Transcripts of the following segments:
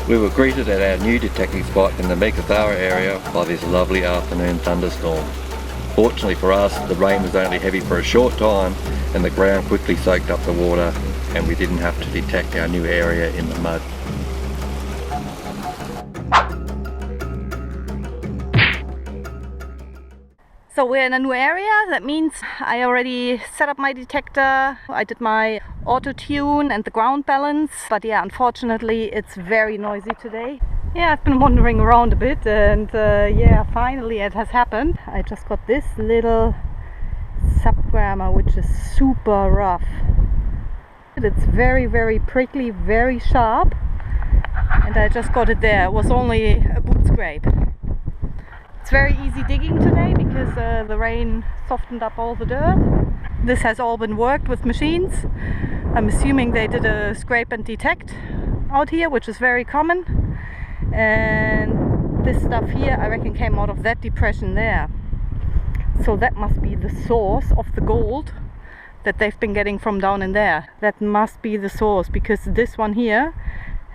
We were greeted at our new detecting spot in the Meekatharra area by this lovely afternoon thunderstorm. Fortunately for us, the rain was only heavy for a short time and the ground quickly soaked up the water and we didn't have to detect our new area in the mud. So we're in a new area. That means I already set up my detector. I did my auto tune and the ground balance. But yeah, unfortunately it's very noisy today. Yeah, I've been wandering around a bit and yeah, finally it has happened. I just got this little subgrammer which is super rough. It's very prickly, very sharp. And I just got it there. It was only a boot scrape. It's very easy digging today because the rain softened up all the dirt. This has all been worked with machines. I'm assuming they did a scrape and detect out here, which is very common. And this stuff here, I reckon, came out of that depression there. So that must be the source of the gold that they've been getting from down in there. That must be the source, because this one here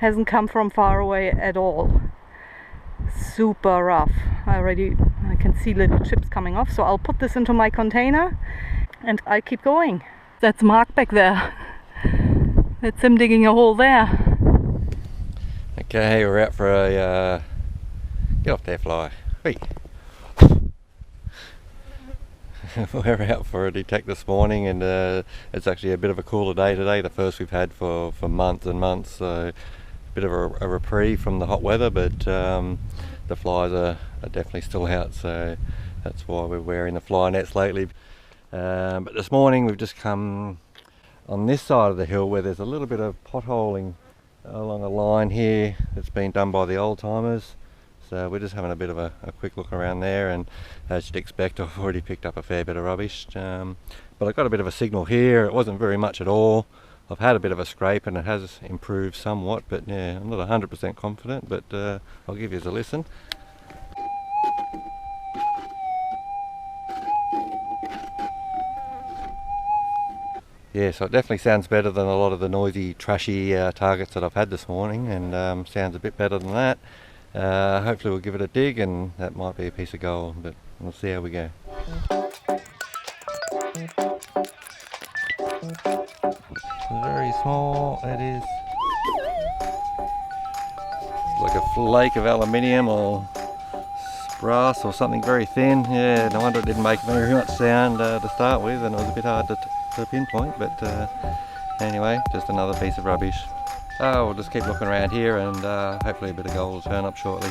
hasn't come from far away at all. Super rough. I can see little chips coming off, so I'll put this into my container and I keep going. That's Mark back there. That's him digging a hole there. Okay, we're out for a get off there, fly. Hey. We're out for a detect this morning and it's actually a bit of a cooler day today, the first we've had for months and months, so a bit of a reprieve from the hot weather, but the flies are definitely still out, so that's why we're wearing the fly nets lately. But this morning we've just come on this side of the hill where there's a little bit of potholing along a line here that's been done by the old timers. So we're just having a bit of a quick look around there, and as you'd expect, I've already picked up a fair bit of rubbish. But I got a bit of a signal here. It wasn't very much at all. I've had a bit of a scrape and it has improved somewhat, but yeah, I'm not 100% confident, but I'll give you a listen. Yeah, so it definitely sounds better than a lot of the noisy, trashy targets that I've had this morning, and sounds a bit better than that. Hopefully we'll give it a dig and that might be a piece of gold, but we'll see how we go. Very small, it is. It's like a flake of aluminium or brass or something very thin. Yeah, no wonder it didn't make very much sound to start with, and it was a bit hard to pinpoint, but anyway, just another piece of rubbish. We'll just keep looking around here and hopefully a bit of gold will turn up shortly.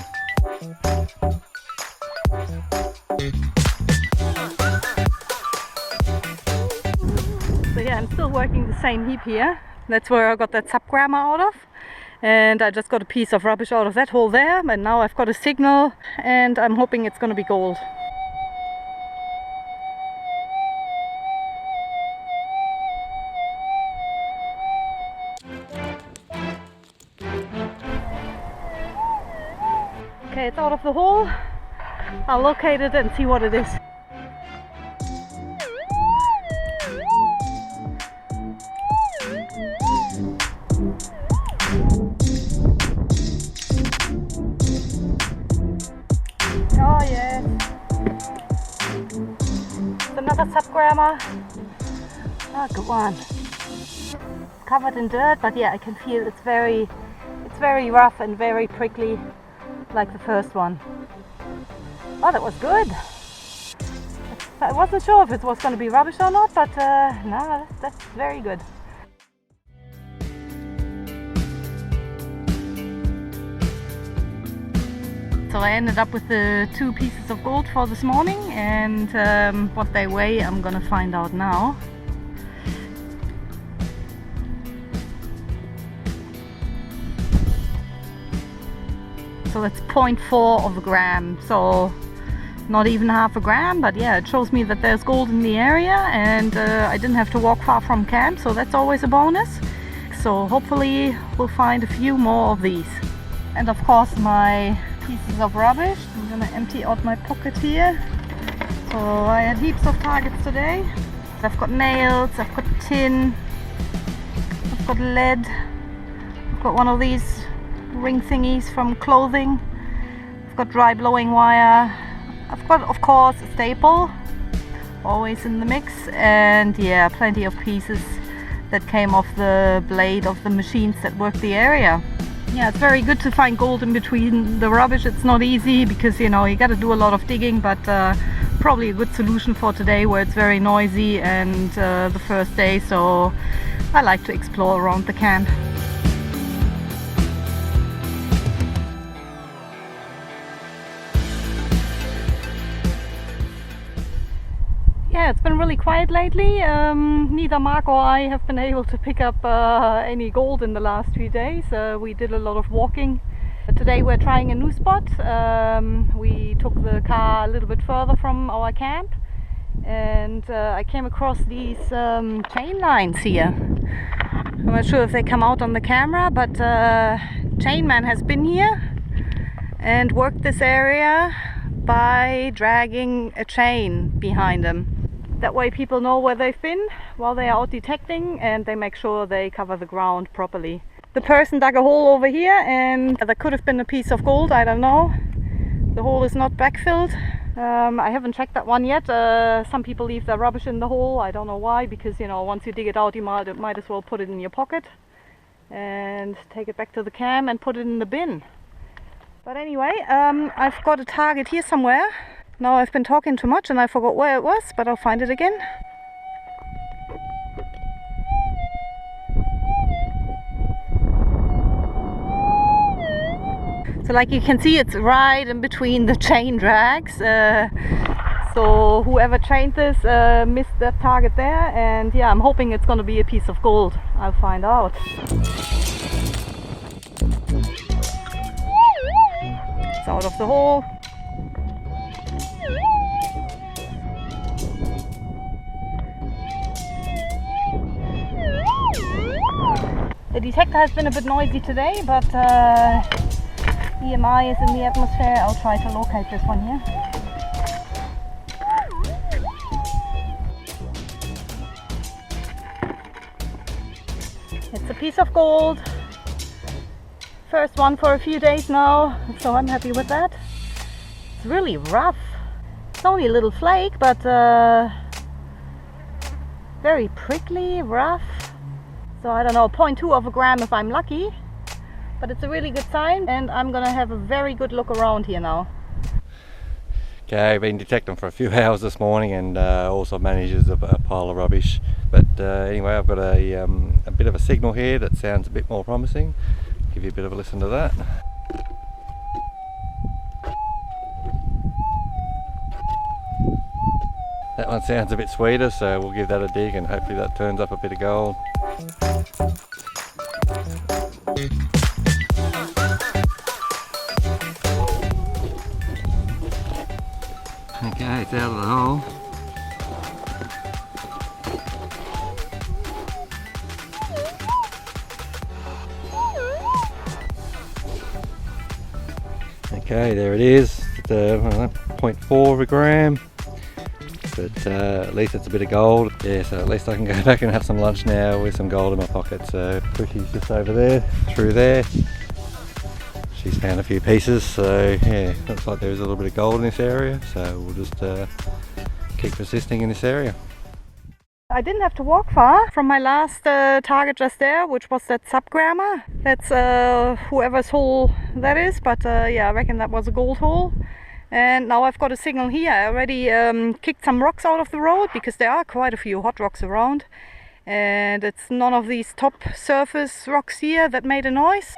So yeah, I'm still working the same heap here. That's where I got that subgrammer out of. And I just got a piece of rubbish out of that hole there. And now I've got a signal and I'm hoping it's going to be gold. Okay, it's out of the hole. I'll locate it and see what it is. Oh yeah. It's another subgrammer. Oh, good one. It's covered in dirt, but yeah, I can feel it's very rough and very prickly, like the first one. Oh, that was good. I wasn't sure if it was going to be rubbish or not, but no, that's very good. So I ended up with the 2 pieces of gold for this morning, and what they weigh I'm gonna find out now. So that's 0.4 of a gram, so not even half a gram, but yeah, it shows me that there's gold in the area, and I didn't have to walk far from camp, so that's always a bonus. So hopefully we'll find a few more of these. And of course my pieces of rubbish. I'm gonna empty out my pocket here. So I had heaps of targets today. I've got nails, I've got tin, I've got lead, I've got one of these ring thingies from clothing. I've got dry blowing wire. I've got, of course, a staple, always in the mix, and yeah, plenty of pieces that came off the blade of the machines that work the area. Yeah, it's very good to find gold in between the rubbish. It's not easy because, you know, you got to do a lot of digging, but probably a good solution for today where it's very noisy and the first day, so I like to explore around the camp. Yeah, it's been really quiet lately. Neither Mark or I have been able to pick up any gold in the last few days. We did a lot of walking. Today we're trying a new spot. We took the car a little bit further from our camp, and I came across these chain lines here. I'm not sure if they come out on the camera, but Chainman has been here and worked this area by dragging a chain behind them. That way people know where they've been while they are out detecting, and they make sure they cover the ground properly. The person dug a hole over here, and there could have been a piece of gold, I don't know. The hole is not backfilled. I haven't checked that one yet. Some people leave their rubbish in the hole. I don't know why, because, you know, once you dig it out, you might as well put it in your pocket and take it back to the camp and put it in the bin. But anyway, I've got a target here somewhere. Now I've been talking too much and I forgot where it was, but I'll find it again. So like you can see, it's right in between the chain drags. So whoever trained this missed that target there, and yeah, I'm hoping it's going to be a piece of gold. I'll find out. It's out of the hole. The detector has been a bit noisy today, but EMI is in the atmosphere. I'll try to locate this one here. It's a piece of gold. First one for a few days now, so I'm happy with that. It's really rough. It's only a little flake, but very prickly, rough. So I don't know, 0.2 of a gram if I'm lucky. But it's a really good sign, and I'm gonna have a very good look around here now. Okay, I've been detecting for a few hours this morning, and also manages a pile of rubbish. But anyway, I've got a bit of a signal here that sounds a bit more promising. Give you a bit of a listen to that. That one sounds a bit sweeter, so we'll give that a dig and hopefully that turns up a bit of gold. Okay, it's out of the hole. Okay, there it is. It's 0.4 of a gram. But at least it's a bit of gold. Yeah, so at least I can go back and have some lunch now with some gold in my pocket. So Krissy's just over there, through there. She's found a few pieces, so yeah, looks like there's a little bit of gold in this area. So we'll just keep persisting in this area. I didn't have to walk far from my last target just there, which was that sub-grammer. That's whoever's hole that is, but yeah, I reckon that was a gold hole. And now I've got a signal here. I already kicked some rocks out of the road because there are quite a few hot rocks around. And it's none of these top surface rocks here that made a noise.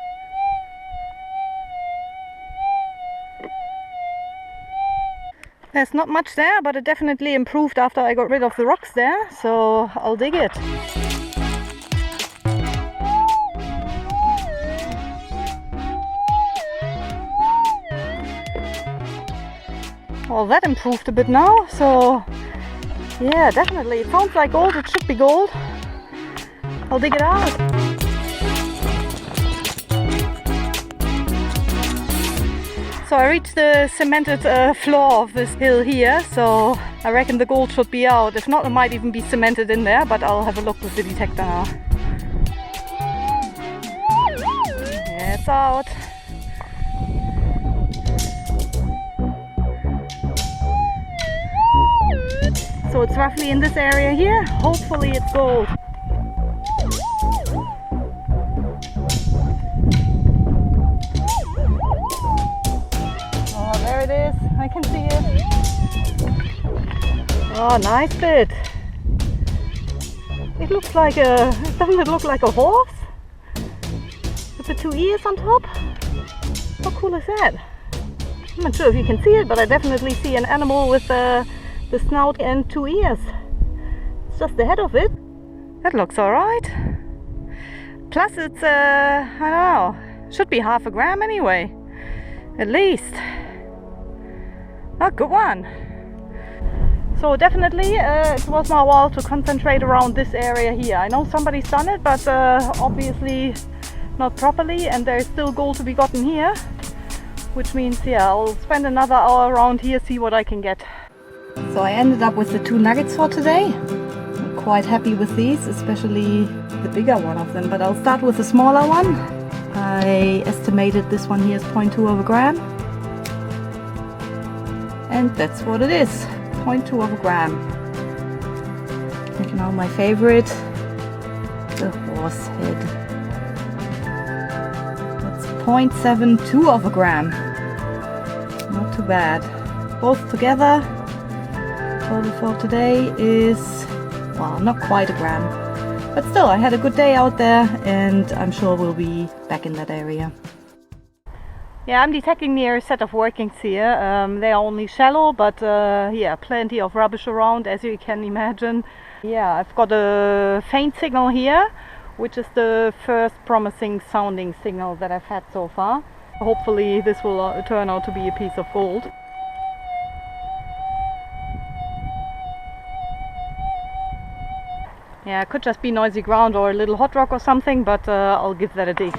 There's not much there, but it definitely improved after I got rid of the rocks there, so I'll dig it. Well, that improved a bit now, so yeah, definitely. It sounds like gold, it should be gold. I'll dig it out. So I reached the cemented floor of this hill here, so I reckon the gold should be out. If not, it might even be cemented in there, but I'll have a look with the detector now. Yeah, this out. So it's roughly in this area here. Hopefully it's gold. Oh, there it is. I can see it. Oh, nice bit. It looks like doesn't it look like a horse? With the two ears on top? How cool is that? I'm not sure if you can see it, but I definitely see an animal with the snout and two ears. It's just the head of it. That looks alright. Plus it's, I don't know, should be half a gram anyway. At least. Oh, good one. So definitely it was my while to concentrate around this area here. I know somebody's done it, but obviously not properly, and there's still gold to be gotten here. Which means, yeah, I'll spend another hour around here, see what I can get. So I ended up with the 2 nuggets for today. I'm quite happy with these, especially the bigger one of them, but I'll start with the smaller one. I estimated this one here is 0.2 of a gram. And that's what it is, 0.2 of a gram. And now my favorite, the horse head. That's 0.72 of a gram. Not too bad. Both together, total for today is, well, not quite a gram. But still, I had a good day out there, and I'm sure we'll be back in that area. Yeah, I'm detecting near a set of workings here. They are only shallow, but yeah, plenty of rubbish around, as you can imagine. Yeah, I've got a faint signal here, which is the first promising sounding signal that I've had so far. Hopefully this will turn out to be a piece of gold. Yeah, it could just be noisy ground or a little hot rock or something, but I'll give that a dig.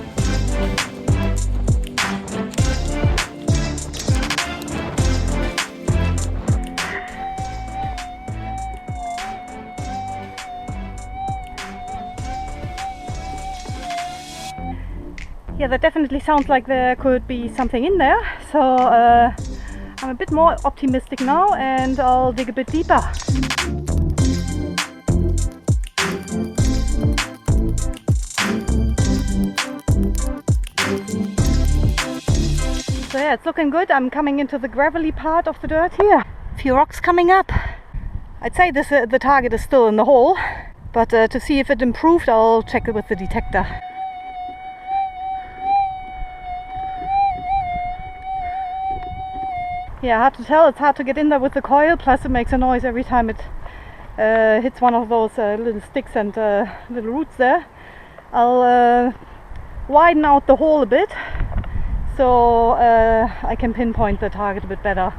Yeah, that definitely sounds like there could be something in there, so I'm a bit more optimistic now, and I'll dig a bit deeper. So yeah, it's looking good. I'm coming into the gravelly part of the dirt here. A few rocks coming up. I'd say the target is still in the hole, but to see if it improved, I'll check it with the detector. Yeah, hard to tell. It's hard to get in there with the coil, plus it makes a noise every time it hits one of those little sticks and little roots there. I'll widen out the hole a bit, so I can pinpoint the target a bit better.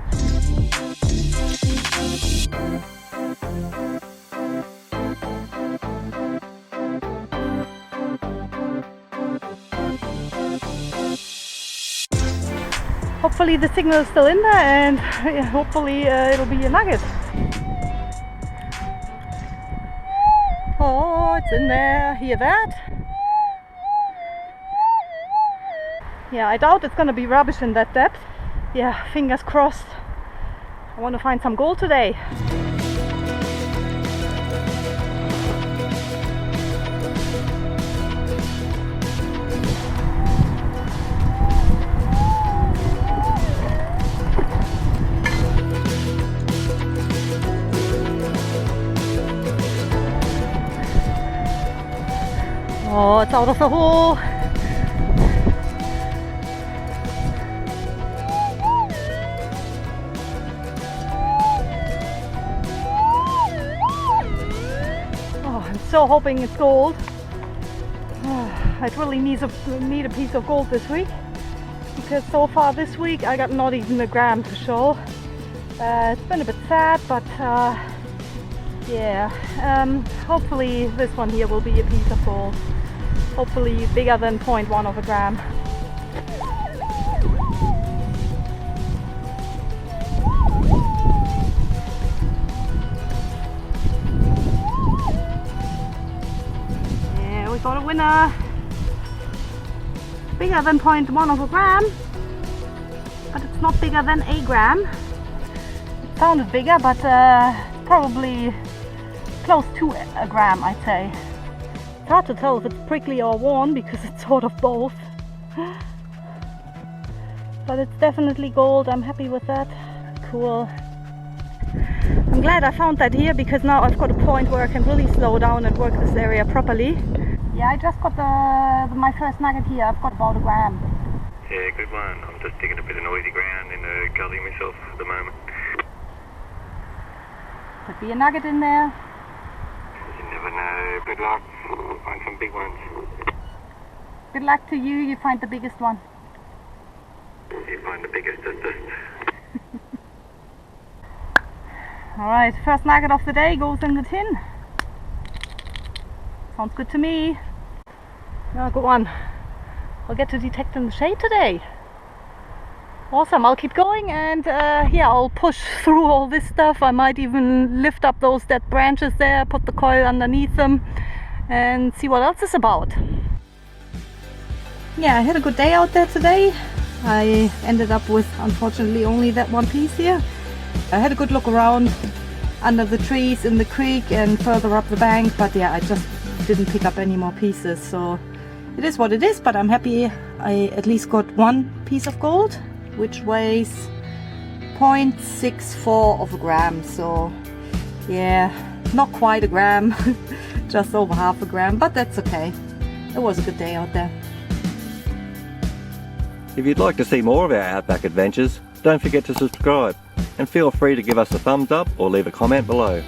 Hopefully the signal is still in there, and hopefully it'll be a nugget. Oh, it's in there. Hear that? Yeah, I doubt it's gonna be rubbish in that depth. Yeah, fingers crossed. I want to find some gold today. Oh, it's out of the hole. Oh, I'm so hoping it's gold. I'd really need a piece of gold this week, because so far this week I got not even a gram to show. It's been a bit sad, but yeah, hopefully this one here will be a piece of gold. Hopefully bigger than 0.1 of a gram. Yeah, we got a winner. bigger than 0.1 of a gram, but it's not bigger than a gram. It sounded bigger, but probably close to a gram, I'd say. It's hard to tell if it's prickly or worn because it's sort of both. But it's definitely gold. I'm happy with that. Cool. I'm glad I found that here because now I've got a point where I can really slow down and work this area properly. Yeah, I just got my first nugget here. I've got about a gram. Yeah, good one. I'm just digging a bit of noisy ground in the gully myself at the moment. Could be a nugget in there. You never know. Good luck. Find some big ones. Good luck to you. You find the biggest one. You find the biggest. Alright, first nugget of the day goes in the tin. Sounds good to me. Oh, go on. I'll get to detect in the shade today. Awesome, I'll keep going and yeah, I'll push through all this stuff. I might even lift up those dead branches there, put the coil underneath them and see what else is about. Yeah, I had a good day out there today. I ended up with, unfortunately, only that one piece here. I had a good look around under the trees in the creek and further up the bank, but yeah, I just didn't pick up any more pieces, so it is what it is. But I'm happy I at least got one piece of gold, which weighs 0.64 of a gram, so yeah, not quite a gram, just over half a gram, but that's okay. It was a good day out there. If you'd like to see more of our outback adventures, don't forget to subscribe and feel free to give us a thumbs up or leave a comment below.